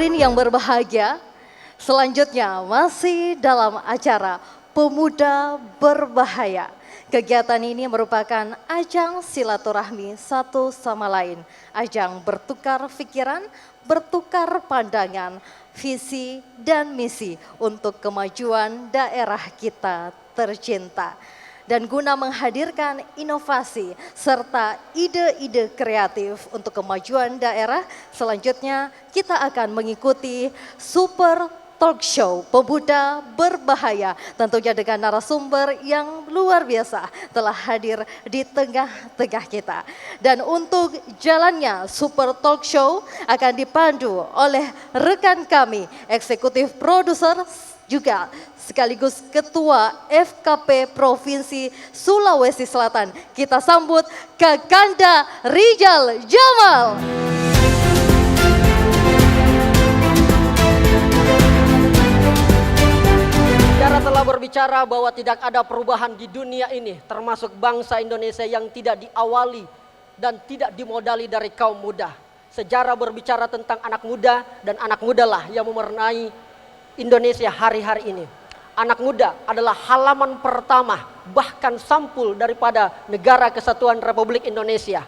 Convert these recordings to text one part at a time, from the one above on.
Hadirin yang berbahagia, selanjutnya masih dalam acara Pemuda Berbahaya. Kegiatan ini merupakan ajang silaturahmi satu sama lain, ajang bertukar pikiran, bertukar pandangan, visi dan misi untuk kemajuan daerah kita tercinta. Dan guna menghadirkan inovasi serta ide-ide kreatif untuk kemajuan daerah, selanjutnya kita akan mengikuti Super Talk Show Pemuda Berbahaya, tentunya dengan narasumber yang luar biasa telah hadir di tengah-tengah kita. Dan untuk jalannya Super Talk Show akan dipandu oleh rekan kami, eksekutif produser juga sekaligus Ketua FKP Provinsi Sulawesi Selatan. Kita sambut Kakanda Rijal Jamal. Sejarah telah berbicara bahwa tidak ada perubahan di dunia ini, termasuk bangsa Indonesia yang tidak diawali dan tidak dimodali dari kaum muda. Sejarah berbicara tentang anak muda dan anak mudalah yang mewarnai Indonesia hari-hari ini. Anak muda adalah halaman pertama, bahkan sampul daripada Negara Kesatuan Republik Indonesia.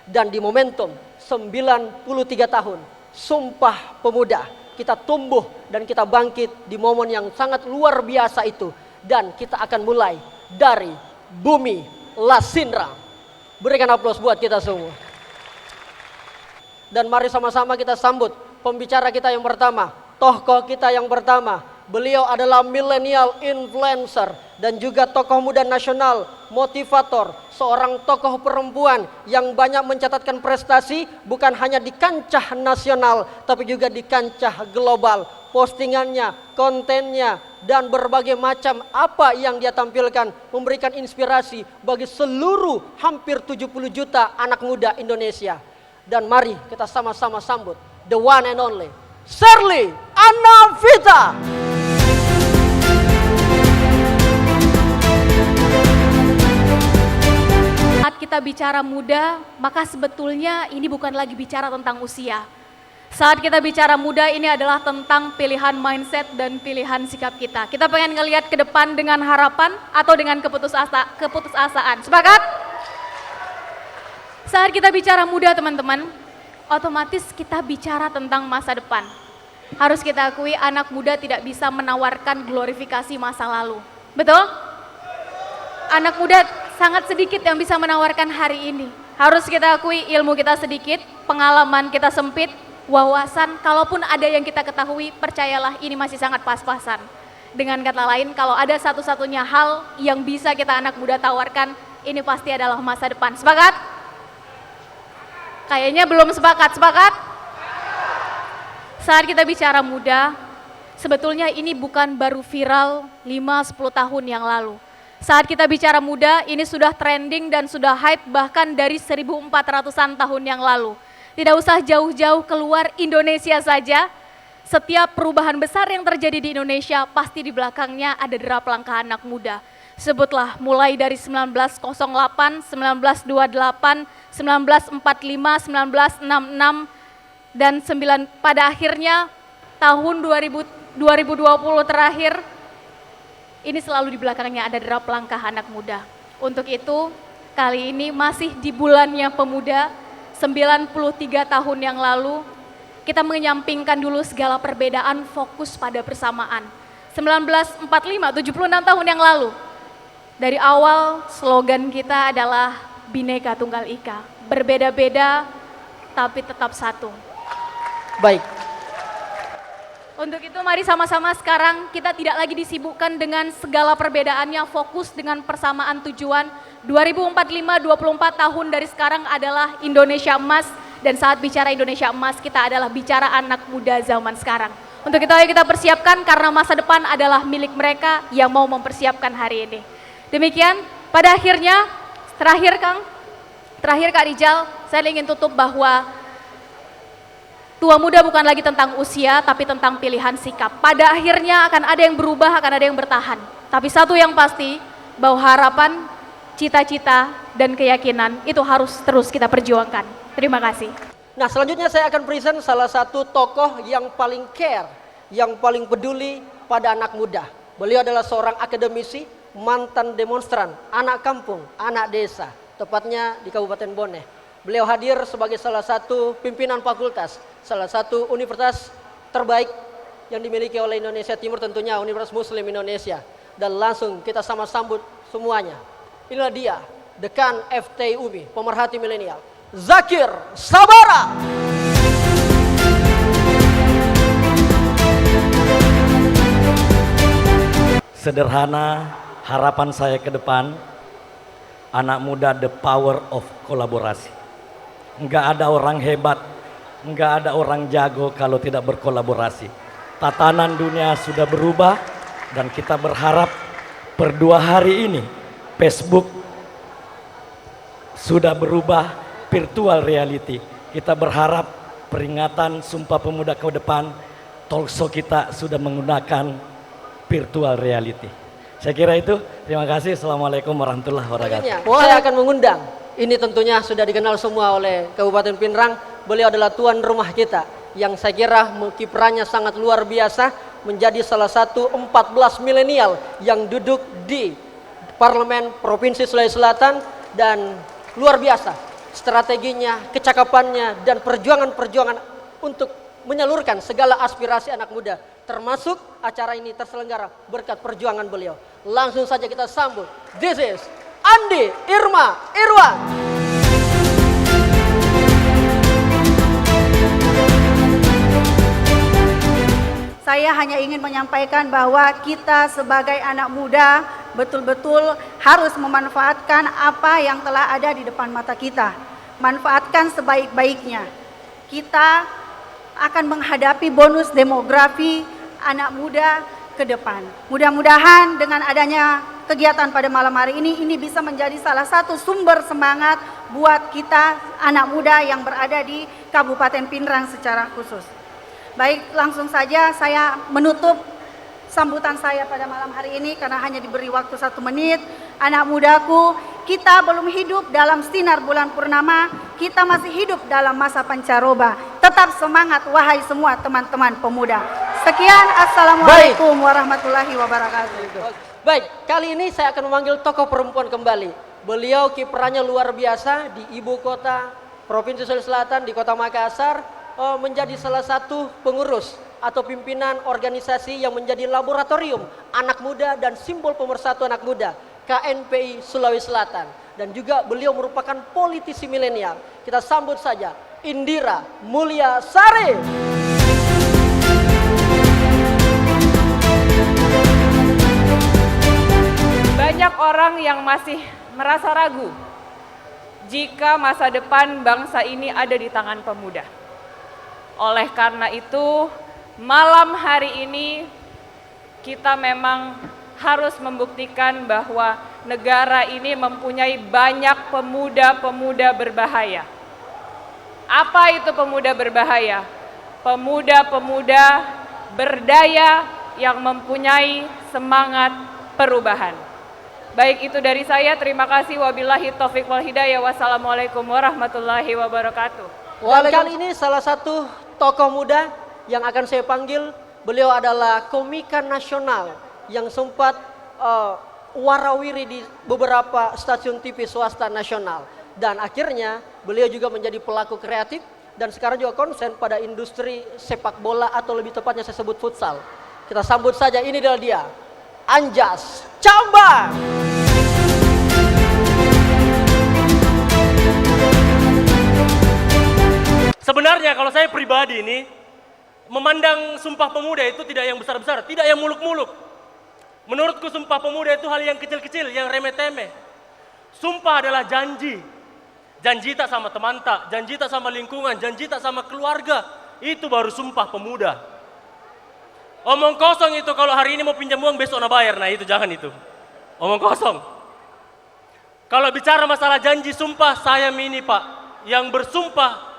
Dan di momentum 93 tahun, Sumpah Pemuda, kita tumbuh dan kita bangkit di momen yang sangat luar biasa itu. Dan kita akan mulai dari Bumi Lasindra. Berikan aplaus buat kita semua. Dan mari sama-sama kita sambut pembicara kita yang pertama, tokoh kita yang pertama. Beliau adalah millennial influencer dan juga tokoh muda nasional, motivator, seorang tokoh perempuan yang banyak mencatatkan prestasi bukan hanya di kancah nasional tapi juga di kancah global. Postingannya, kontennya, dan berbagai macam apa yang dia tampilkan memberikan inspirasi bagi seluruh hampir 70 juta anak muda Indonesia. Dan mari kita sama-sama sambut the one and only Sherly Anavita. Saat kita bicara muda, maka sebetulnya ini bukan lagi bicara tentang usia. Saat kita bicara muda, ini adalah tentang pilihan mindset dan pilihan sikap kita. Kita pengen ngelihat ke depan dengan harapan atau dengan keputusasaan. Sepakat? Saat kita bicara muda teman-teman, otomatis kita bicara tentang masa depan. Harus kita akui anak muda tidak bisa menawarkan glorifikasi masa lalu. Betul? Anak muda sangat sedikit yang bisa menawarkan hari ini. Harus kita akui ilmu kita sedikit, pengalaman kita sempit, wawasan, kalaupun ada yang kita ketahui, percayalah ini masih sangat pas-pasan. Dengan kata lain, kalau ada satu-satunya hal yang bisa kita anak muda tawarkan, ini pasti adalah masa depan. Sepakat? Kayaknya belum sepakat. Sepakat? Saat kita bicara muda, sebetulnya ini bukan baru viral 5-10 tahun yang lalu. Saat kita bicara muda, ini sudah trending dan sudah hype bahkan dari 1400-an tahun yang lalu. Tidak usah jauh-jauh keluar Indonesia saja, setiap perubahan besar yang terjadi di Indonesia pasti di belakangnya ada derap langkah anak muda. Sebutlah mulai dari 1908, 1928, 1945, 1966, dan pada akhirnya tahun 2020 terakhir, ini selalu di belakangnya ada derap langkah anak muda. Untuk itu, kali ini masih di bulannya pemuda, 93 tahun yang lalu, kita menyampingkan dulu segala perbedaan, fokus pada persamaan. 1945, 76 tahun yang lalu, dari awal slogan kita adalah Bhinneka Tunggal Ika, berbeda-beda tapi tetap satu. Baik. Untuk itu mari sama-sama sekarang kita tidak lagi disibukkan dengan segala perbedaannya, fokus dengan persamaan tujuan. 2045, 24 tahun dari sekarang adalah Indonesia Emas, dan saat bicara Indonesia Emas kita adalah bicara anak muda zaman sekarang. Untuk itu ayo kita persiapkan karena masa depan adalah milik mereka yang mau mempersiapkan hari ini. Demikian, pada akhirnya, terakhir Kak Rijal, saya ingin tutup bahwa tua muda bukan lagi tentang usia, tapi tentang pilihan sikap. Pada akhirnya akan ada yang berubah, akan ada yang bertahan. Tapi satu yang pasti, bahwa harapan, cita-cita, dan keyakinan itu harus terus kita perjuangkan. Terima kasih. Nah, selanjutnya saya akan present salah satu tokoh yang paling care, yang paling peduli pada anak muda. Beliau adalah seorang akademisi, mantan demonstran, anak kampung, anak desa, tepatnya di Kabupaten Bone. Beliau hadir sebagai salah satu pimpinan fakultas, salah satu universitas terbaik yang dimiliki oleh Indonesia Timur, tentunya Universitas Muslim Indonesia. Dan langsung kita sama sambut semuanya. Inilah dia, Dekan FT UMI, pemerhati milenial, Zakir Sabara. Sederhana, harapan saya ke depan, anak muda the power of kolaborasi. Enggak ada orang hebat, enggak ada orang jago kalau tidak berkolaborasi. Tatanan dunia sudah berubah dan kita berharap per 2 hari ini Facebook sudah berubah virtual reality. Kita berharap peringatan Sumpah Pemuda ke depan, talkshow kita sudah menggunakan virtual reality. Saya kira itu. Terima kasih. Assalamualaikum warahmatullahi wabarakatuh. Saya akan mengundang, ini tentunya sudah dikenal semua oleh Kabupaten Pinrang. Beliau adalah tuan rumah kita yang saya kira kiprahnya sangat luar biasa, menjadi salah satu 14 milenial yang duduk di Parlemen Provinsi Sulawesi Selatan, dan luar biasa strateginya, kecakapannya, dan perjuangan-perjuangan untuk menyalurkan segala aspirasi anak muda, termasuk acara ini terselenggara berkat perjuangan beliau. Langsung saja kita sambut. This is Andi Irma Irwan. Saya hanya ingin menyampaikan bahwa kita sebagai anak muda betul-betul harus memanfaatkan apa yang telah ada di depan mata kita. Manfaatkan sebaik-baiknya. Kita akan menghadapi bonus demografi anak muda ke depan. Mudah-mudahan dengan adanya kegiatan pada malam hari ini bisa menjadi salah satu sumber semangat buat kita anak muda yang berada di Kabupaten Pinrang secara khusus. Baik, langsung saja saya menutup sambutan saya pada malam hari ini karena hanya diberi waktu 1 menit. Anak mudaku, kita belum hidup dalam sinar bulan purnama, kita masih hidup dalam masa pancaroba. Tetap semangat wahai semua teman-teman pemuda. Sekian, Assalamualaikum warahmatullahi wabarakatuh. Baik, kali ini saya akan memanggil tokoh perempuan kembali. Beliau kiprahnya luar biasa di ibu kota Provinsi Sulawesi Selatan, di kota Makassar, menjadi salah satu pengurus atau pimpinan organisasi yang menjadi laboratorium anak muda dan simbol pemersatu anak muda, KNPI Sulawesi Selatan. Dan juga beliau merupakan politisi milenial. Kita sambut saja Indira Mulia Sari. Banyak orang yang masih merasa ragu jika masa depan bangsa ini ada di tangan pemuda. Oleh karena itu, malam hari ini kita memang harus membuktikan bahwa negara ini mempunyai banyak pemuda-pemuda berbahaya. Apa itu pemuda berbahaya? Pemuda-pemuda berdaya yang mempunyai semangat perubahan. Baik, itu dari saya. Terima kasih. Wabillahi taufiq wal hidayah. Wassalamualaikum warahmatullahi wabarakatuh. Kali ini salah satu tokoh muda yang akan saya panggil, beliau adalah komika nasional yang sempat warawiri di beberapa stasiun TV swasta nasional. Dan akhirnya beliau juga menjadi pelaku kreatif dan sekarang juga konsen pada industri sepak bola atau lebih tepatnya saya sebut futsal. Kita sambut saja, ini adalah dia, Anjas Cambang. Sebenarnya kalau saya pribadi ini memandang Sumpah Pemuda itu tidak yang besar-besar, tidak yang muluk-muluk. Menurutku Sumpah Pemuda itu hal yang kecil-kecil, yang remeh-temeh. Sumpah adalah janji. Janji tak sama teman tak, janji tak sama lingkungan, janji tak sama keluarga. Itu baru Sumpah Pemuda. Omong kosong itu kalau hari ini mau pinjam uang besok nak bayar, nah itu jangan itu. Omong kosong. Kalau bicara masalah janji sumpah, saya ini Pak, yang bersumpah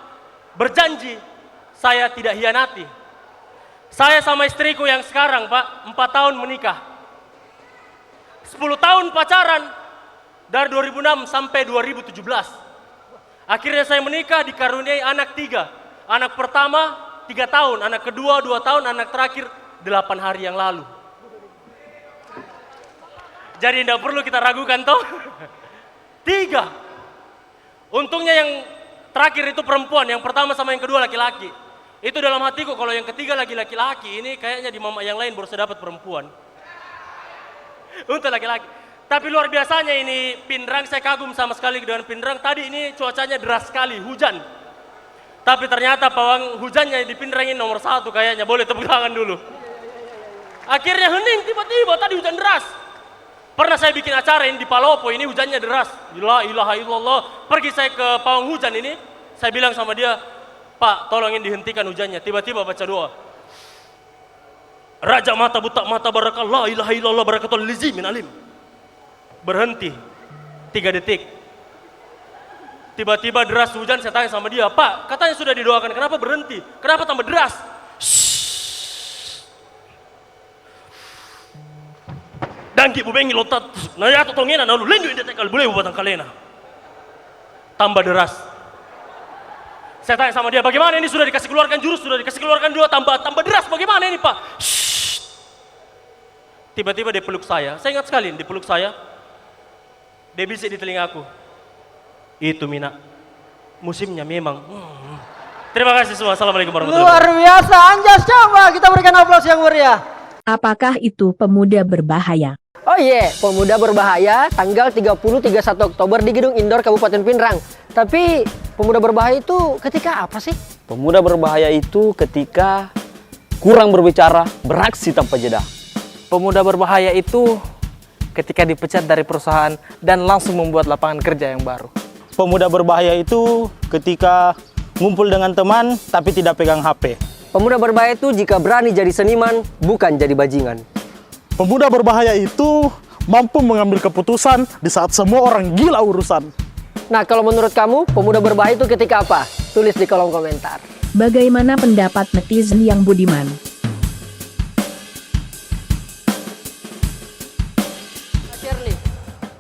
berjanji, saya tidak hianati. Saya sama istriku yang sekarang Pak, 4 tahun menikah. 10 tahun pacaran, dari 2006 sampai 2017. Akhirnya saya menikah, dikaruniai anak 3. Anak pertama 3 tahun, anak kedua 2 tahun, anak terakhir 8 hari yang lalu. Jadi tidak perlu kita ragukan toh. 3. Untungnya yang terakhir itu perempuan, yang pertama sama yang kedua laki-laki. Itu dalam hatiku, kalau yang ketiga lagi laki-laki, ini kayaknya di mama yang lain baru saya dapat perempuan. Untuk laki-laki. Tapi luar biasanya ini Pindrang, saya kagum sama sekali dengan Pindrang. Tadi ini cuacanya deras sekali, hujan. Tapi ternyata pawang hujannya di Pindrang ini nomor 1 kayaknya, boleh tepuk tangan dulu. Akhirnya hening, tiba-tiba tadi hujan deras. Pernah saya bikin acara ini di Palopo, ini hujannya deras. La ilaha illallah. Pergi saya ke pawang hujan ini, saya bilang sama dia, Pak, tolongin dihentikan hujannya. Tiba-tiba baca doa. Raja mata buta mata barakallah, ilaha illallah barakatul lizi min alim. Berhenti 3 detik. Tiba-tiba deras hujan, saya tanya sama dia, Pak, katanya sudah didoakan, kenapa berhenti? Kenapa tambah deras? Dan ki bubengi lotat, na yato tongena na lu lendu inde tekal boleh buatan kalena. Tambah deras. Saya tanya sama dia, bagaimana ini sudah dikasih keluarkan jurus, sudah dikasih keluarkan doa, tambah deras, bagaimana ini Pak? Tiba-tiba dia peluk saya ingat sekali, dia peluk saya. Dia bisik di telingaku, itu Mina, musimnya memang. Terima kasih semua, assalamualaikum warahmatullahi wabarakatuh. Luar biasa, Anjas, coba kita berikan aplaus yang meriah. Apakah itu pemuda berbahaya? Oh iya, pemuda berbahaya tanggal 30-31 Oktober di Gedung Indoor Kabupaten Pindrang. Tapi pemuda berbahaya itu ketika apa sih? Pemuda berbahaya itu ketika kurang berbicara, beraksi tanpa jeda. Pemuda berbahaya itu ketika dipecat dari perusahaan dan langsung membuat lapangan kerja yang baru. Pemuda berbahaya itu ketika ngumpul dengan teman tapi tidak pegang HP. Pemuda berbahaya itu jika berani jadi seniman, bukan jadi bajingan. Pemuda berbahaya itu mampu mengambil keputusan di saat semua orang gila urusan. Nah, kalau menurut kamu, pemuda berbahaya itu ketika apa? Tulis di kolom komentar. Bagaimana pendapat netizen yang budiman?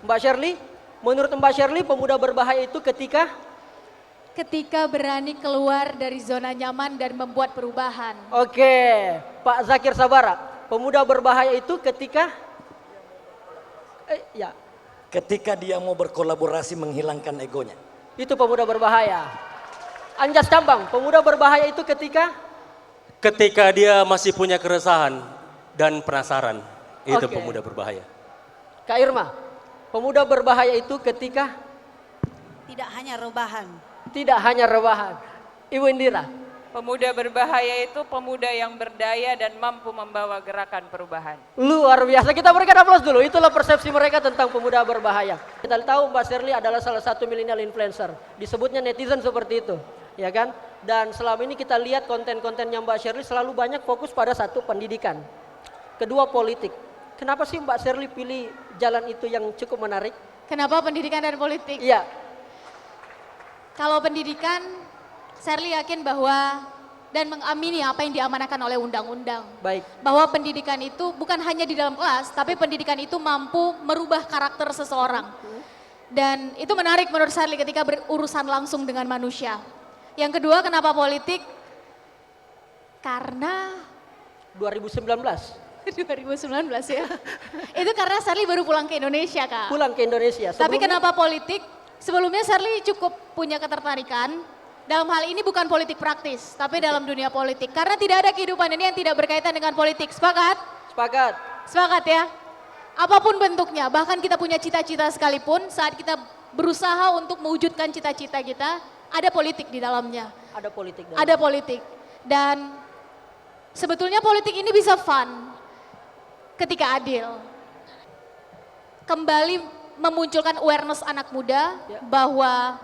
Mbak Shirley, menurut Mbak Shirley, pemuda berbahaya itu ketika berani keluar dari zona nyaman dan membuat perubahan. Oke, Pak Zakir Sabara, pemuda berbahaya itu ketika Ketika dia mau berkolaborasi menghilangkan egonya. itu pemuda berbahaya. Anjas Cambang, pemuda berbahaya itu ketika dia masih punya keresahan dan penasaran, itu Oke. pemuda berbahaya. Kak Irma, pemuda berbahaya itu ketika Tidak hanya rebahan. tidak hanya rebahan. Ibu Indira, Pemuda berbahaya itu pemuda yang berdaya dan mampu membawa gerakan perubahan. luar biasa. Kita berikan aplaus dulu. Itulah persepsi mereka tentang pemuda berbahaya. Kita tahu Mbak Shirley adalah salah satu milenial influencer. Disebutnya netizen seperti itu, ya kan? Dan selama ini kita lihat konten-kontennya Mbak Shirley selalu banyak fokus pada satu, pendidikan. Kedua, politik. Kenapa sih Mbak Shirley pilih jalan itu yang cukup menarik? Kenapa pendidikan dan politik? Iya, Kalau pendidikan, Shirley yakin bahwa dan mengamini apa yang diamanahkan oleh undang-undang. baik. Bahwa pendidikan itu bukan hanya di dalam kelas, tapi pendidikan itu mampu merubah karakter seseorang. Dan itu menarik menurut Shirley ketika berurusan langsung dengan manusia. Yang kedua, kenapa politik? Karena 2019 2019 ya. Itu karena Shirley baru pulang ke Indonesia, Kak. pulang ke Indonesia. Tapi Sebelumnya- kenapa politik? Sebelumnya Shirley cukup punya ketertarikan. Dalam hal ini bukan politik praktis, tapi dalam dunia politik. Karena tidak ada kehidupan ini yang tidak berkaitan dengan politik. Sepakat? Sepakat. Sepakat ya? Apapun bentuknya, bahkan kita punya cita-cita sekalipun, saat kita berusaha untuk mewujudkan cita-cita kita, ada politik di dalamnya. Ada politik. Ada politik. Dan sebetulnya politik ini bisa fun ketika adil. Kembali memunculkan awareness anak muda bahwa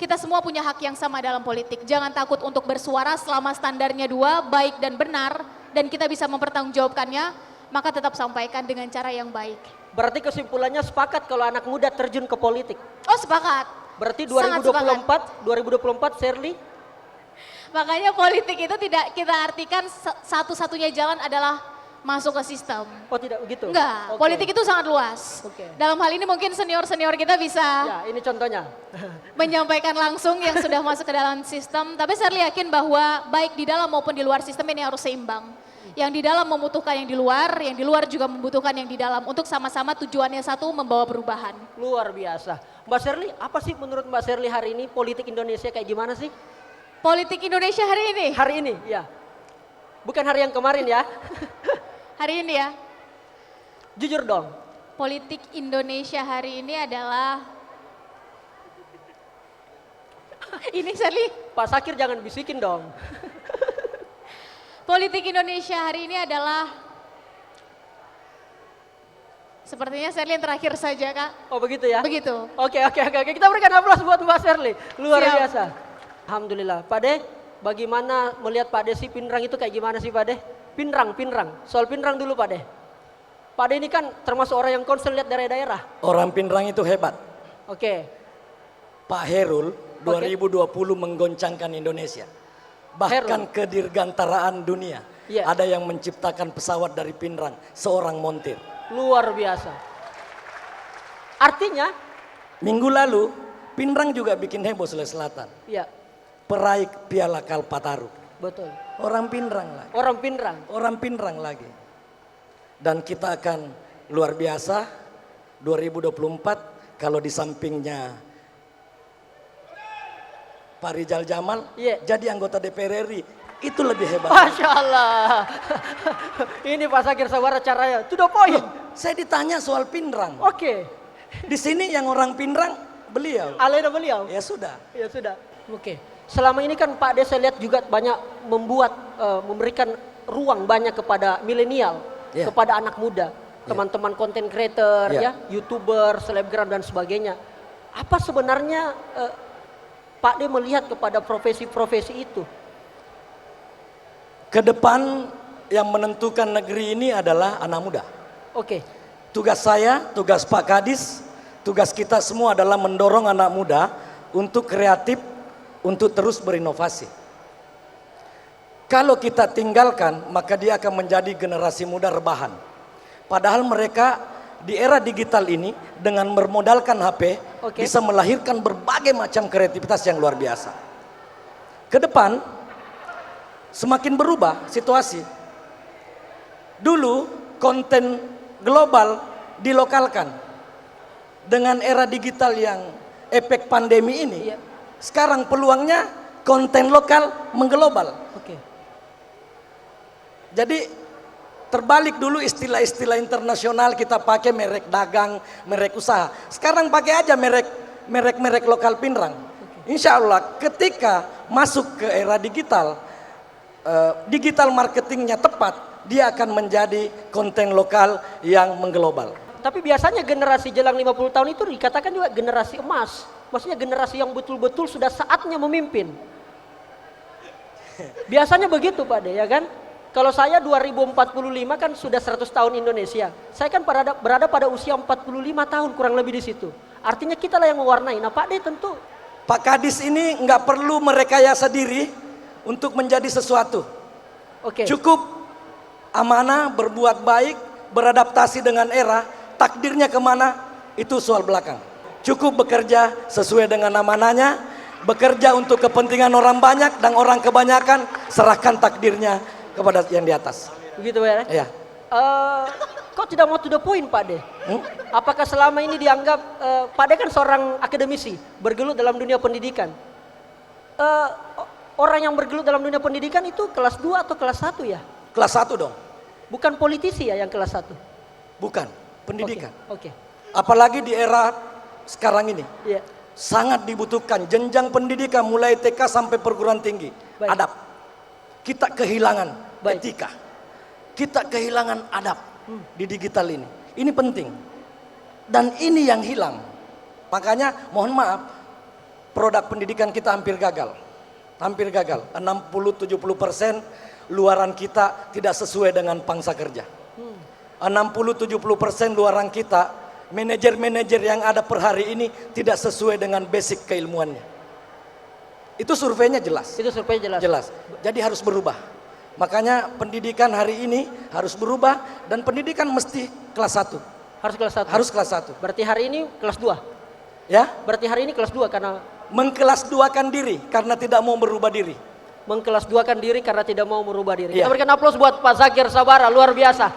kita semua punya hak yang sama dalam politik. Jangan takut untuk bersuara selama standarnya 2, baik dan benar, dan kita bisa mempertanggungjawabkannya, maka tetap sampaikan dengan cara yang baik. Berarti kesimpulannya sepakat kalau anak muda terjun ke politik. Oh, sepakat. Berarti Sangat 2024 Shirley? Makanya politik itu tidak kita artikan satu-satunya jalan adalah masuk ke sistem. Oh tidak begitu? Enggak, Oke. politik itu sangat luas. Oke. Dalam hal ini mungkin senior-senior kita bisa Ya, ini contohnya. menyampaikan langsung yang sudah masuk ke dalam sistem. Tapi saya yakin bahwa baik di dalam maupun di luar sistem ini harus seimbang. Yang di dalam membutuhkan yang di luar juga membutuhkan yang di dalam. Untuk sama-sama tujuannya satu, membawa perubahan. Luar biasa. Mbak Sherly, apa sih menurut Mbak Sherly hari ini politik Indonesia kayak gimana sih? Politik Indonesia hari ini? Hari ini, ya. Bukan hari yang kemarin ya. Hari ini ya. Jujur dong. Politik Indonesia hari ini adalah ini Sherly. Pak Sakir jangan bisikin dong. Politik Indonesia hari ini adalah sepertinya Sherly yang terakhir saja Kak. Oh begitu ya? Begitu. Oke. Kita berikan aplaus buat Mbak Sherly. Luar Siap. biasa. Alhamdulillah. Pak De, bagaimana melihat Pak De sih Pinrang itu kayak gimana sih Pak De? Pinrang. Soal Pinrang dulu Pak De. Pak De ini kan termasuk orang yang concern lihat daerah-daerah. Orang Pinrang itu hebat. Oke. Pak Herul 2020 menggoncangkan Indonesia. Bahkan ke dirgantaraan dunia. Iya. Ada yang menciptakan pesawat dari Pinrang, seorang montir. Luar biasa. Artinya, Minggu lalu, Pinrang juga bikin heboh Sulawesi Selatan. ya Peraih Piala Kalpataru. betul. Orang Pinrang lagi. Orang Pinrang. Orang Pinrang lagi. Dan kita akan luar biasa 2024 kalau di sampingnya Pak Rizal Jamal jadi anggota DPR RI. Itu lebih hebat. Masya Allah. Ini Pak Sakir Sawara caranya. To the point. Saya ditanya soal Pinrang. Oke. Di sini yang orang Pinrang beliau. Alena beliau. Ya sudah. Ya sudah. Oke. Selama ini kan Pak De saya lihat juga banyak membuat, memberikan ruang banyak kepada milenial, kepada anak muda, teman-teman content creator, ya, YouTuber, selebgram dan sebagainya. Apa sebenarnya Pak De melihat kepada profesi-profesi itu? Ke depan yang menentukan negeri ini adalah anak muda. Oke. Tugas saya, tugas Pak Kadis, tugas kita semua adalah mendorong anak muda untuk kreatif, untuk terus berinovasi. Kalau kita tinggalkan, maka dia akan menjadi generasi muda rebahan. Padahal mereka di era digital ini dengan bermodalkan HP bisa melahirkan berbagai macam kreativitas yang luar biasa. Ke depan semakin berubah situasi. Dulu konten global dilokalkan. Dengan era digital yang efek pandemi ini, sekarang peluangnya konten lokal mengglobal. Jadi terbalik dulu istilah-istilah internasional kita pakai merek dagang, merek usaha. Sekarang pakai aja merek lokal Pinrang. Insya Allah ketika masuk ke era digital, digital marketingnya tepat, dia akan menjadi konten lokal yang mengglobal. Tapi biasanya generasi jelang 50 tahun itu dikatakan juga generasi emas. Maksudnya generasi yang betul-betul sudah saatnya memimpin. Biasanya begitu Pak De, ya kan? Kalau saya 2045 kan sudah 100 tahun Indonesia. Saya kan berada pada usia 45 tahun kurang lebih di situ. Artinya kita lah yang mewarnai. Nah Pak De tentu. Pak Kadis ini nggak perlu merekayasa diri untuk menjadi sesuatu. Cukup amanah, berbuat baik, beradaptasi dengan era, takdirnya kemana, itu soal belakang. Cukup bekerja sesuai dengan amanahnya, bekerja untuk kepentingan orang banyak dan orang kebanyakan, serahkan takdirnya kepada yang di atas. Begitu ya? Iya. Kok tidak mau to the point Pak De? Apakah selama ini dianggap, Pak De kan seorang akademisi, bergelut dalam dunia pendidikan. Orang yang bergelut dalam dunia pendidikan itu kelas 2 atau kelas 1 ya? Kelas 1 dong. Bukan politisi ya yang kelas 1? Bukan, pendidikan. Oke. Apalagi di era sekarang ini. Iya. Sangat dibutuhkan jenjang pendidikan mulai TK sampai perguruan tinggi. Adab. Kita kehilangan etika. Kita kehilangan adab di digital ini. Ini penting. Dan ini yang hilang. Makanya mohon maaf, produk pendidikan kita hampir gagal. Hampir gagal. 60-70% luaran kita tidak sesuai dengan pangsa kerja. 60-70% luaran kita, manajer-manajer yang ada per hari ini tidak sesuai dengan basic keilmuannya. Itu surveinya jelas. Itu surveinya jelas. Jelas. Jadi harus berubah. Makanya pendidikan hari ini harus berubah dan pendidikan mesti kelas 1. Harus kelas 1. Harus kelas 1. Berarti hari ini kelas 2. Ya, Berarti hari ini kelas 2 karena mengkelas duakan diri karena tidak mau berubah diri. mengkelas-duakan diri karena tidak mau merubah diri. Iya. Kita berikan aplaus buat Pak Zakir Sabara, luar biasa.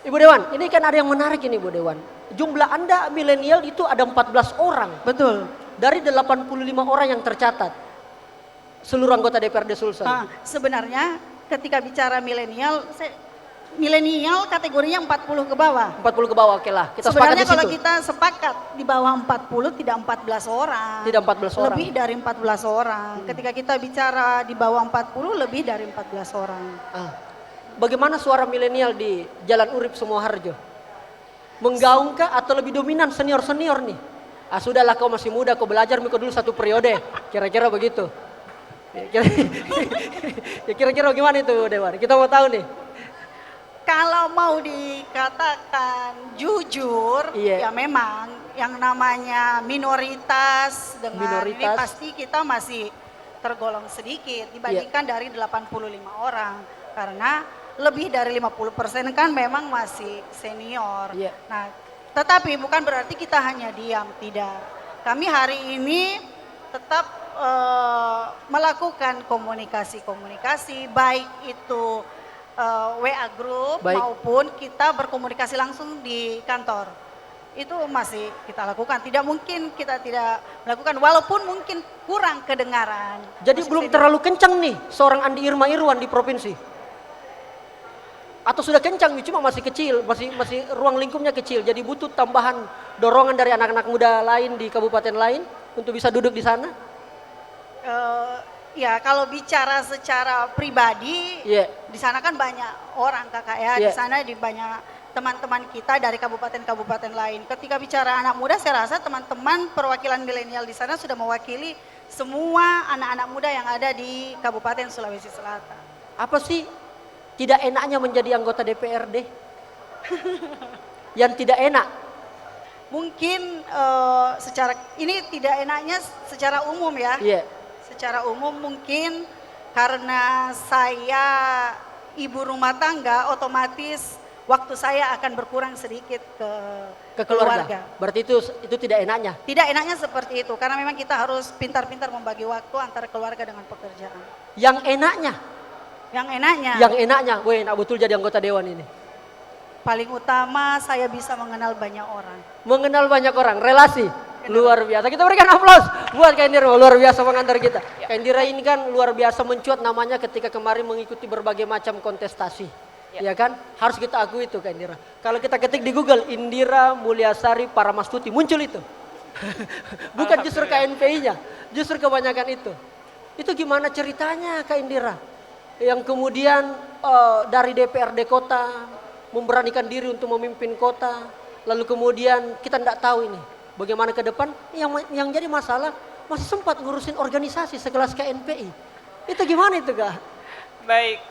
Ibu Dewan, ini kan ada yang menarik ini Ibu Dewan. Jumlah Anda milenial itu ada 14 orang. Betul. Dari 85 orang yang tercatat. Seluruh anggota DPRD Sulsel. Sebenarnya ketika bicara milenial kategorinya 40 ke bawah. 40 ke bawah, oke lah. Kita sepakat Sebenarnya di situ. kalau kita sepakat di bawah 40 tidak 14 orang. Tidak 14 orang. Lebih dari 14 orang. Ketika kita bicara di bawah 40 lebih dari 14 orang. Bagaimana suara milenial di Jalan Urip Sumoharjo? Menggaungkah atau lebih dominan senior-senior nih? Sudahlah kau masih muda, kau belajar mikro dulu 1 periode. Kira-kira begitu. Kira-kira gimana itu Dewan? Kita mau tahu nih. Kalau mau dikatakan jujur, ya memang yang namanya minoritas dengan ini pasti kita masih tergolong sedikit dibandingkan dari 85 orang. Karena lebih dari 50% kan memang masih senior. Nah, tetapi bukan berarti kita hanya diam, tidak. Kami hari ini tetap melakukan komunikasi-komunikasi, baik itu WA group maupun kita berkomunikasi langsung di kantor. Itu masih kita lakukan. Tidak mungkin kita tidak melakukan, walaupun mungkin kurang kedengaran. Jadi belum terlalu kencang nih seorang Andi Irma Irwan di provinsi? Atau sudah kencang cuma masih kecil, masih ruang lingkupnya kecil. Jadi butuh tambahan dorongan dari anak-anak muda lain di kabupaten lain untuk bisa duduk di sana? Ya kalau bicara secara pribadi, di sana kan banyak orang kakak ya, di sana di banyak teman-teman kita dari kabupaten-kabupaten lain. Ketika bicara anak muda, saya rasa teman-teman perwakilan milenial di sana sudah mewakili semua anak-anak muda yang ada di Kabupaten Sulawesi Selatan. Apa sih tidak enaknya menjadi anggota DPRD? Yang tidak enak? Mungkin secara ini tidak enaknya secara umum ya. Secara umum mungkin karena saya ibu rumah tangga, otomatis waktu saya akan berkurang sedikit ke keluarga. Berarti itu tidak enaknya? Tidak enaknya seperti itu, karena memang kita harus pintar-pintar membagi waktu antara keluarga dengan pekerjaan. Yang enaknya? Yang enaknya? Yang enaknya, weh enak betul jadi anggota dewan ini. Paling utama saya bisa mengenal banyak orang. Mengenal banyak orang, relasi. Luar biasa. Kita berikan aplaus buat Kak Indira, luar biasa mengantar kita. Kak Indira ini kan luar biasa mencuat namanya ketika kemarin mengikuti berbagai macam kontestasi. Ya kan? Harus kita akui itu Kak Indira. Kalau kita ketik di Google Indira Mulyasari Paramastuti muncul itu. Bukan justru KNPI-nya, justru kebanyakan itu. Itu gimana ceritanya Kak Indira? Yang kemudian dari DPRD kota memberanikan diri untuk memimpin kota, lalu kemudian kita tidak tahu ini bagaimana ke depan. Yang jadi masalah masih sempat ngurusin organisasi sekelas KNPI. Itu gimana itu Kak? Baik,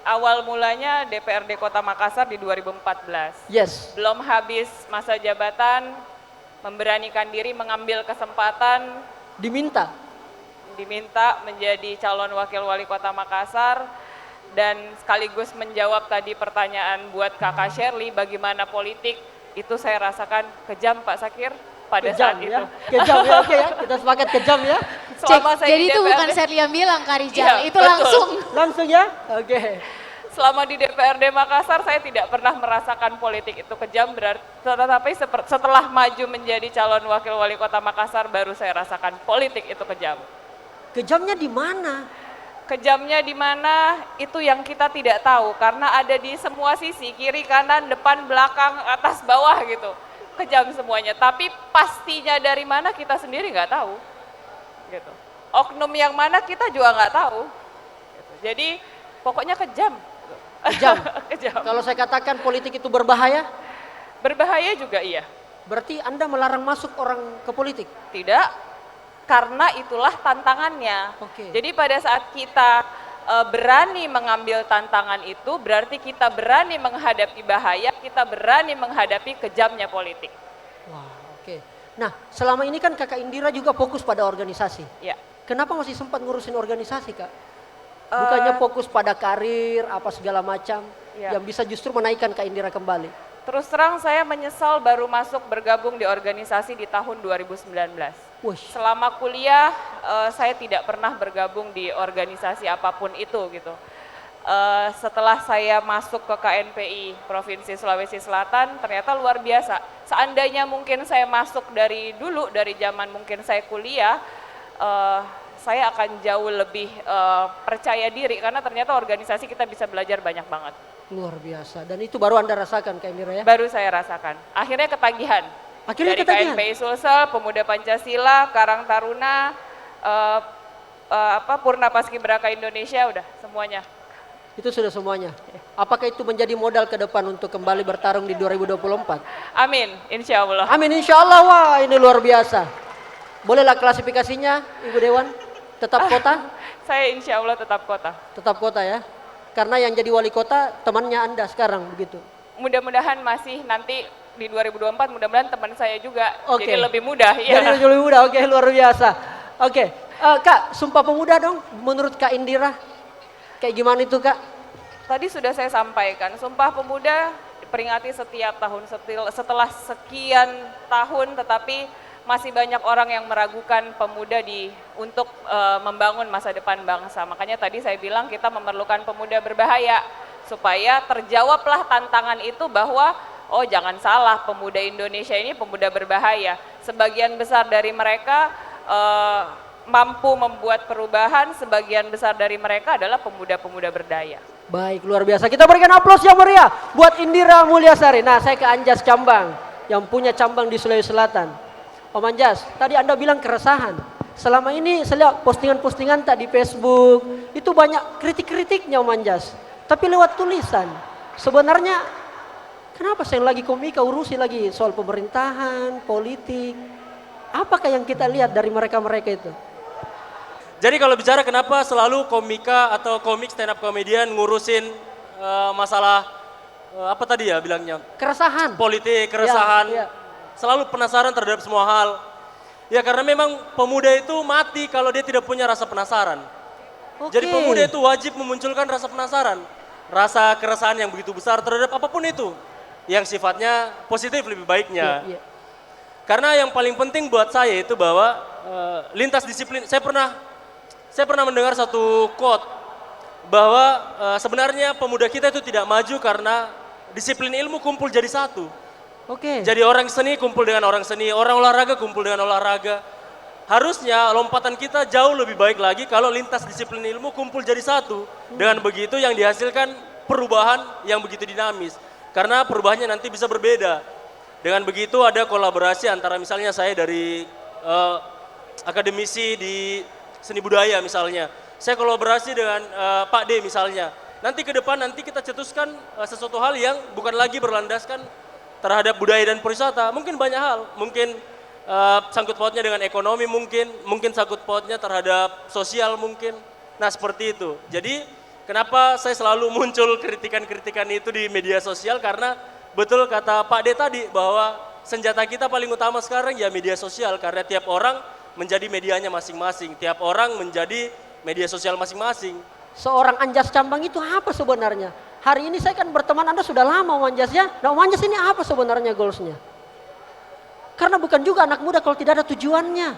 awal mulanya DPRD Kota Makassar di 2014. Belum habis masa jabatan, memberanikan diri mengambil kesempatan. Diminta menjadi calon wakil wali kota Makassar dan sekaligus menjawab tadi pertanyaan buat Kakak Shirley, bagaimana politik itu saya rasakan kejam Pak Sakir pada saat itu. Kejam ya, oke ya, kita sepakat kejam ya. Jadi itu bukan Shirley yang bilang Kak Rijal, itu betul. Langsung ya, oke. Selama di DPRD Makassar saya tidak pernah merasakan politik itu kejam, tetapi setelah maju menjadi calon wakil wali kota Makassar baru saya rasakan politik itu kejam. Kejamnya di mana? Kejamnya di mana itu yang kita tidak tahu karena ada di semua sisi, kiri, kanan, depan, belakang, atas, bawah gitu. Kejam semuanya, tapi pastinya dari mana kita sendiri nggak tahu. Gitu. Oknum yang mana kita juga nggak tahu. Gitu. Jadi pokoknya kejam. Kejam. Kalau saya katakan politik itu berbahaya? Berbahaya juga iya. Berarti Anda melarang masuk orang ke politik? Tidak. Karena itulah tantangannya. Jadi pada saat kita berani mengambil tantangan itu, berarti kita berani menghadapi bahaya, kita berani menghadapi kejamnya politik. Wah, oke. Nah, selama ini kan Kakak Indira juga fokus pada organisasi. Ya. Kenapa masih sempat ngurusin organisasi, Kak? Bukannya fokus pada karir, apa segala macam, Iya. yang bisa justru menaikkan Kak Indira kembali. Terus terang saya menyesal baru masuk bergabung di organisasi di tahun 2019. Wih, Selama kuliah saya tidak pernah bergabung di organisasi apapun itu gitu. Setelah saya masuk ke KNPI Provinsi Sulawesi Selatan ternyata luar biasa. Seandainya mungkin saya masuk dari dulu, dari zaman mungkin saya kuliah, saya akan jauh lebih percaya diri karena ternyata organisasi kita bisa belajar banyak banget. luar biasa. Dan itu baru Anda rasakan Kak Indira ya? Baru saya rasakan. Akhirnya ketagihan. Akhirnya Dari ketagihan? KNPI Sulsel, Pemuda Pancasila, Karang Taruna, Purna Paskibraka Indonesia, udah semuanya. Itu sudah semuanya. Apakah itu menjadi modal ke depan untuk kembali bertarung di 2024? Amin, insya Allah. Amin, insya Allah. Wah, ini luar biasa. Bolehlah klasifikasinya, Ibu Dewan? Tetap kota? Saya insya Allah tetap kota. Tetap kota ya? Karena yang jadi wali kota temannya Anda sekarang, begitu? Mudah-mudahan masih nanti di 2024, mudah-mudahan teman saya juga Oke. jadi lebih mudah. Jadi lebih mudah, oke, luar biasa. Oke, Kak, Sumpah Pemuda dong, menurut Kak Indira, kayak gimana itu Kak? Tadi sudah saya sampaikan, Sumpah Pemuda diperingati setiap tahun setelah sekian tahun, tetapi masih banyak orang yang meragukan pemuda untuk membangun masa depan bangsa. Makanya tadi saya bilang kita memerlukan pemuda berbahaya, supaya terjawablah tantangan itu bahwa, oh jangan salah, pemuda Indonesia ini pemuda berbahaya. Sebagian besar dari mereka mampu membuat perubahan, sebagian besar dari mereka adalah pemuda-pemuda berdaya. Baik, luar biasa. Kita berikan aplaus yang meriah buat Indira Mulyasari. Nah, saya ke Anjas Cambang, yang punya cambang di Sulawesi Selatan. Om Anjas, tadi Anda bilang keresahan. Selama ini saya lihat postingan-postingan tak di Facebook, itu banyak kritik-kritiknya Om Anjas. Tapi lewat tulisan. Sebenarnya, kenapa saya lagi komika urusi lagi soal pemerintahan, politik. Apakah yang kita lihat dari mereka-mereka itu? Jadi kalau bicara kenapa selalu komika atau komik stand up comedian ngurusin masalah apa tadi ya bilangnya? Keresahan. Politik, keresahan. Ya, ya. Selalu penasaran terhadap semua hal. Ya karena memang pemuda itu mati kalau dia tidak punya rasa penasaran. Oke. Jadi pemuda itu wajib memunculkan rasa penasaran. Rasa keresahan yang begitu besar terhadap apapun itu. Yang sifatnya positif lebih baiknya. Iya, iya. Karena yang paling penting buat saya itu bahwa lintas disiplin. Saya pernah mendengar satu quote bahwa sebenarnya pemuda kita itu tidak maju karena disiplin ilmu kumpul jadi satu. Oke. Jadi orang seni kumpul dengan orang seni, orang olahraga kumpul dengan olahraga. Harusnya lompatan kita jauh lebih baik lagi kalau lintas disiplin ilmu kumpul jadi satu. Dengan begitu yang dihasilkan perubahan yang begitu dinamis. Karena perubahannya nanti bisa berbeda. Dengan begitu ada kolaborasi antara misalnya saya dari akademisi di seni budaya misalnya. Saya kolaborasi dengan Pak D misalnya. Nanti ke depan nanti kita cetuskan sesuatu hal yang bukan lagi berlandaskan terhadap budaya dan pariwisata. Mungkin banyak hal, mungkin sangkut pautnya dengan ekonomi mungkin sangkut pautnya terhadap sosial mungkin. Nah seperti itu. Jadi kenapa saya selalu muncul kritikan-kritikan itu di media sosial karena betul kata Pak D tadi bahwa senjata kita paling utama sekarang ya media sosial karena tiap orang menjadi medianya masing-masing, tiap orang menjadi media sosial masing-masing. Seorang Anjas Cambang itu apa sebenarnya? Hari ini saya kan berteman Anda sudah lama Om Anjas ya. Nah Om Anjas ini apa sebenarnya goalsnya? Karena bukan juga anak muda kalau tidak ada tujuannya.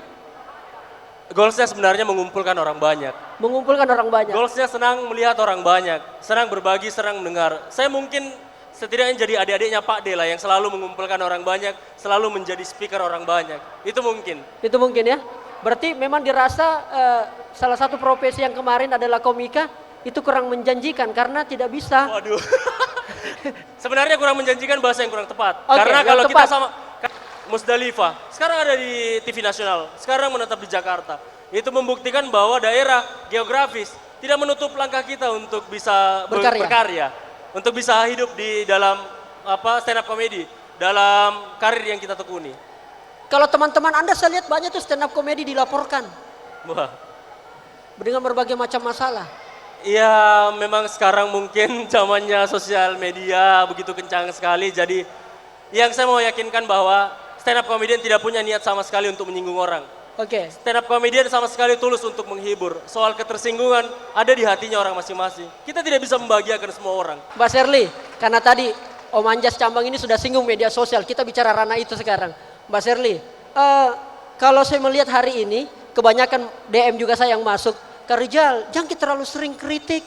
Goalsnya sebenarnya mengumpulkan orang banyak. Mengumpulkan orang banyak. Goalsnya senang melihat orang banyak, senang berbagi, senang mendengar. Saya mungkin setidaknya jadi adik-adiknya Pak D lah yang selalu mengumpulkan orang banyak, selalu menjadi speaker orang banyak. Itu mungkin. Itu mungkin ya. Berarti memang dirasa salah satu profesi yang kemarin adalah komika itu kurang menjanjikan karena tidak bisa. Waduh. Sebenarnya kurang menjanjikan bahasa yang kurang tepat. Oke, Karena yang kalau tepat. kita sama Musdalifah, sekarang ada di TV nasional, sekarang menetap di Jakarta. Itu membuktikan bahwa daerah geografis tidak menutup langkah kita untuk bisa berkarya. Untuk bisa hidup di dalam stand up comedy, dalam karir yang kita tekuni. Kalau teman-teman Anda saya lihat banyak tuh stand up komedi dilaporkan. Wah. Dengan berbagai macam masalah. Ya memang sekarang mungkin zamannya sosial media begitu kencang sekali. Jadi yang saya mau yakinkan bahwa stand up comedian tidak punya niat sama sekali untuk menyinggung orang. Oke. Stand up comedian sama sekali tulus untuk menghibur. Soal ketersinggungan ada di hatinya orang masing-masing. Kita tidak bisa membahagiakan semua orang. Mbak Sherly, karena tadi Om Anjas Cambang ini sudah singgung media sosial, kita bicara ranah itu sekarang. Mbak Sherly, kalau saya melihat hari ini, kebanyakan DM juga saya yang masuk, Kak Rijal, jangan kita terlalu sering kritik.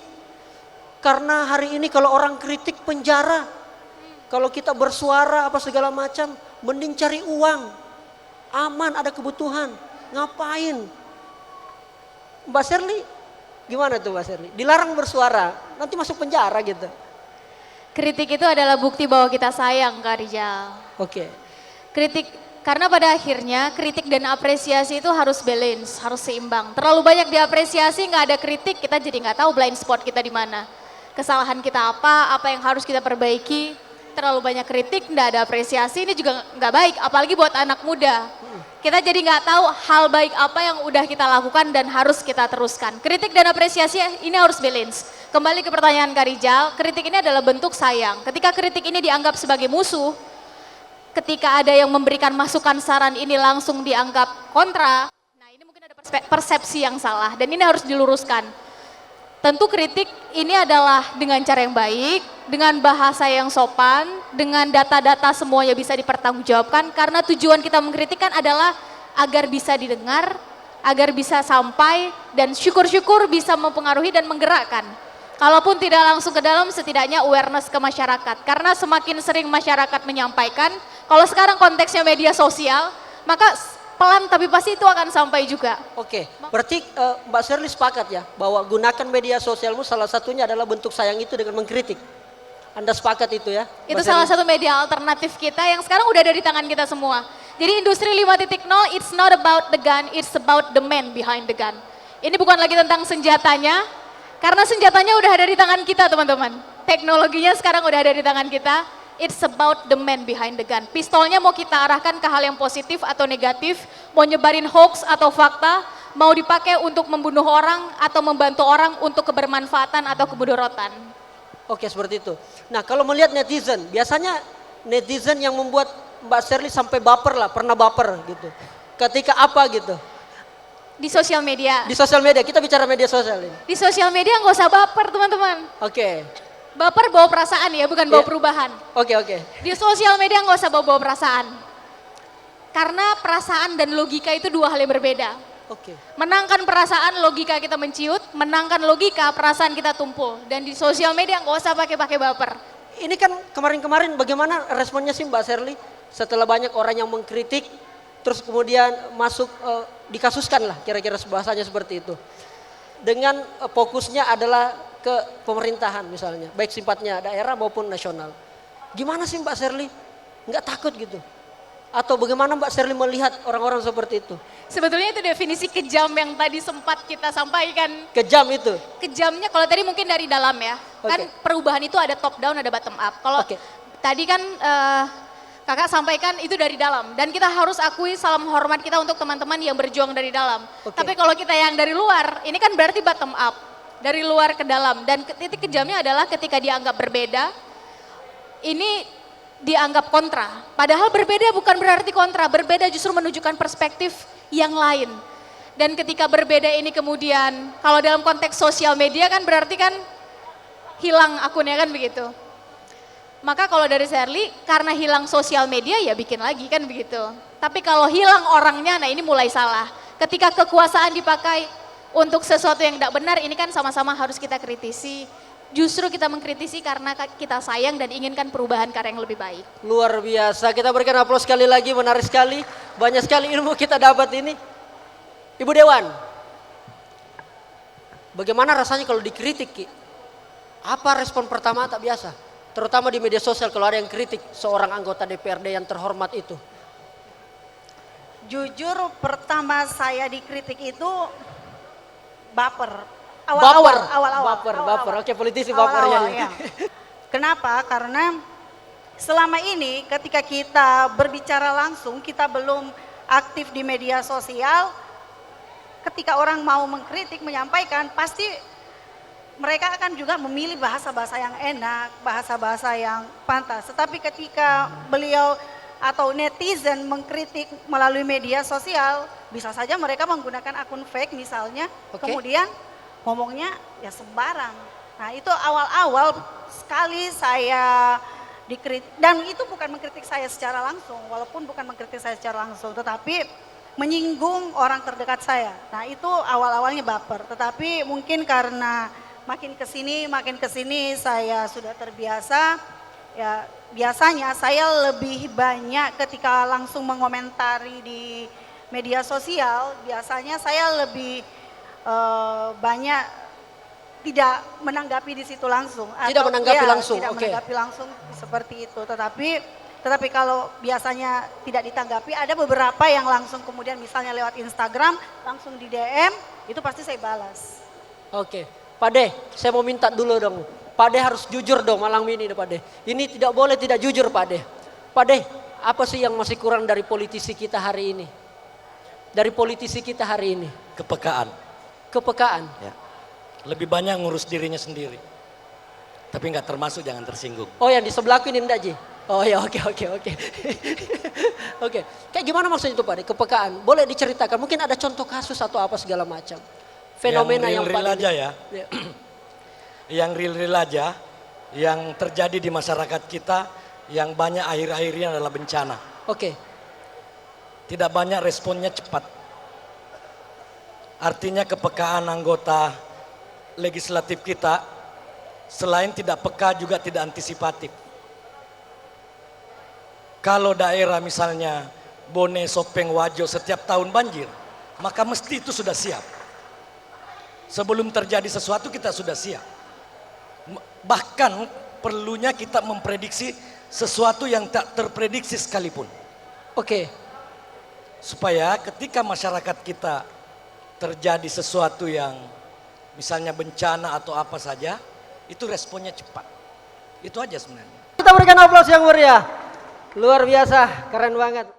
Karena hari ini kalau orang kritik penjara, kalau kita bersuara apa segala macam, mending cari uang. Aman, ada kebutuhan. Ngapain? Mbak Sherly, gimana tuh Mbak Sherly? Dilarang bersuara, nanti masuk penjara gitu. Kritik itu adalah bukti bahwa kita sayang, Kak Rijal. Oke. Kritik, karena pada akhirnya kritik dan apresiasi itu harus balance, harus seimbang. Terlalu banyak diapresiasi, nggak ada kritik, kita jadi nggak tahu blind spot kita di mana. Kesalahan kita apa yang harus kita perbaiki. Terlalu banyak kritik, nggak ada apresiasi, ini juga nggak baik, apalagi buat anak muda. Kita jadi nggak tahu hal baik apa yang udah kita lakukan dan harus kita teruskan. Kritik dan apresiasi ini harus balance. Kembali ke pertanyaan Kak Rijal, kritik ini adalah bentuk sayang. Ketika kritik ini dianggap sebagai musuh, ketika ada yang memberikan masukan saran ini langsung dianggap kontra, nah ini mungkin ada persepsi yang salah dan ini harus diluruskan. Tentu kritik ini adalah dengan cara yang baik, dengan bahasa yang sopan, dengan data-data semuanya bisa dipertanggungjawabkan karena tujuan kita mengkritik kan adalah agar bisa didengar, agar bisa sampai dan syukur-syukur bisa mempengaruhi dan menggerakkan. Kalaupun tidak langsung ke dalam setidaknya awareness ke masyarakat karena semakin sering masyarakat menyampaikan, kalau sekarang konteksnya media sosial, maka pelan tapi pasti itu akan sampai juga. Oke, berarti Mbak Sherly sepakat ya bahwa gunakan media sosialmu salah satunya adalah bentuk sayang itu dengan mengkritik. Anda sepakat itu ya? Itu salah satu media alternatif kita yang sekarang udah ada di tangan kita semua. Jadi industri 5.0 it's not about the gun, it's about the man behind the gun. Ini bukan lagi tentang senjatanya, karena senjatanya udah ada di tangan kita teman-teman. Teknologinya sekarang udah ada di tangan kita. It's about the man behind the gun. Pistolnya mau kita arahkan ke hal yang positif atau negatif, mau nyebarin hoax atau fakta, mau dipakai untuk membunuh orang atau membantu orang untuk kebermanfaatan atau kemudorotan. Oke, seperti itu. Nah, kalau melihat netizen, biasanya netizen yang membuat Mbak Sherly sampai baper lah, pernah baper gitu. Ketika apa gitu? Di sosial media. Di sosial media, kita bicara media sosial ini. Di sosial media nggak usah baper teman-teman. Oke. Baper bawa perasaan ya, bukan bawa perubahan. Oke. Di sosial media nggak usah bawa perasaan. Karena perasaan dan logika itu dua hal yang berbeda. Oke. Menangkan perasaan, logika kita menciut, menangkan logika, perasaan kita tumpul. Dan di sosial media nggak usah pakai baper. Ini kan kemarin-kemarin bagaimana responnya sih Mbak Sherly setelah banyak orang yang mengkritik, terus kemudian masuk dikasuskan lah kira-kira bahasanya seperti itu. Dengan fokusnya adalah ke pemerintahan misalnya, baik sifatnya daerah maupun nasional. Gimana sih Mbak Sherly? Nggak takut gitu? Atau bagaimana Mbak Sherly melihat orang-orang seperti itu? Sebetulnya itu definisi kejam yang tadi sempat kita sampaikan. Kejam itu? Kejamnya kalau tadi mungkin dari dalam ya. Kan perubahan itu ada top down, ada bottom up. Kalau tadi kan kakak sampaikan itu dari dalam. Dan kita harus akui salam hormat kita untuk teman-teman yang berjuang dari dalam. Tapi kalau kita yang dari luar, ini kan berarti bottom up. Dari luar ke dalam. Dan titik kejamnya adalah ketika dianggap berbeda, ini dianggap kontra. Padahal berbeda bukan berarti kontra, berbeda justru menunjukkan perspektif yang lain. Dan ketika berbeda ini kemudian, kalau dalam konteks sosial media kan berarti kan hilang akunnya kan begitu. Maka kalau dari Sherly, karena hilang sosial media ya bikin lagi kan begitu. Tapi kalau hilang orangnya, nah ini mulai salah. Ketika kekuasaan dipakai untuk sesuatu yang tidak benar, ini kan sama-sama harus kita kritisi. Justru kita mengkritisi karena kita sayang dan inginkan perubahan ke arah yang lebih baik. Luar biasa, kita berikan aplaus sekali lagi, menarik sekali. Banyak sekali ilmu kita dapat ini. Ibu Dewan, bagaimana rasanya kalau dikritik Ki? Apa respon pertama tak biasa? Terutama di media sosial kalau ada yang kritik seorang anggota DPRD yang terhormat itu. Jujur pertama saya dikritik itu baper. Baper. Oke, politisi baper ya. Kenapa? Karena selama ini ketika kita berbicara langsung, kita belum aktif di media sosial, ketika orang mau mengkritik, menyampaikan, pasti mereka akan juga memilih bahasa-bahasa yang enak, bahasa-bahasa yang pantas. Tetapi ketika beliau atau netizen mengkritik melalui media sosial, Bisa saja mereka menggunakan akun fake misalnya, kemudian ngomongnya ya sembarang. Nah itu awal-awal sekali saya dikritik, dan itu bukan mengkritik saya secara langsung, walaupun bukan mengkritik saya secara langsung, tetapi menyinggung orang terdekat saya. Nah itu awal-awalnya baper, tetapi mungkin karena makin kesini saya sudah terbiasa. Ya biasanya saya lebih banyak ketika langsung mengomentari di media sosial, biasanya saya lebih banyak tidak menanggapi di situ langsung. Tidak menanggapi langsung, tidak menanggapi langsung seperti itu. Tetapi kalau biasanya tidak ditanggapi, ada beberapa yang langsung kemudian misalnya lewat Instagram, langsung di DM, itu pasti saya balas. Oke, Pak De, saya mau minta dulu dong. Pak De harus jujur dong malam ini, Pak De. Ini tidak boleh tidak jujur, Pak De. Pak De, apa sih yang masih kurang dari politisi kita hari ini? Dari politisi kita hari ini? Kepekaan. Kepekaan. Ya. Lebih banyak ngurus dirinya sendiri. Tapi nggak termasuk jangan tersinggung. Oh yang di sebelahku ini enggak Ji? Oh ya oke. Oke, kayak gimana maksudnya itu Pak De? Kepekaan, boleh diceritakan? Mungkin ada contoh kasus atau apa segala macam. Fenomena yang real aja ya. Yang real aja, yang terjadi di masyarakat kita, yang banyak akhir-akhirnya adalah bencana. Oke. Tidak banyak responnya cepat. Artinya kepekaan anggota legislatif kita selain tidak peka juga tidak antisipatif. Kalau daerah misalnya Bone, Sopeng, Wajo setiap tahun banjir, maka mesti itu sudah siap. Sebelum terjadi sesuatu kita sudah siap. Bahkan perlunya kita memprediksi sesuatu yang tak terprediksi sekalipun. Oke. Supaya ketika masyarakat kita terjadi sesuatu yang misalnya bencana atau apa saja, itu responnya cepat. Itu aja sebenarnya. Kita berikan aplaus yang meriah. Luar biasa, keren banget.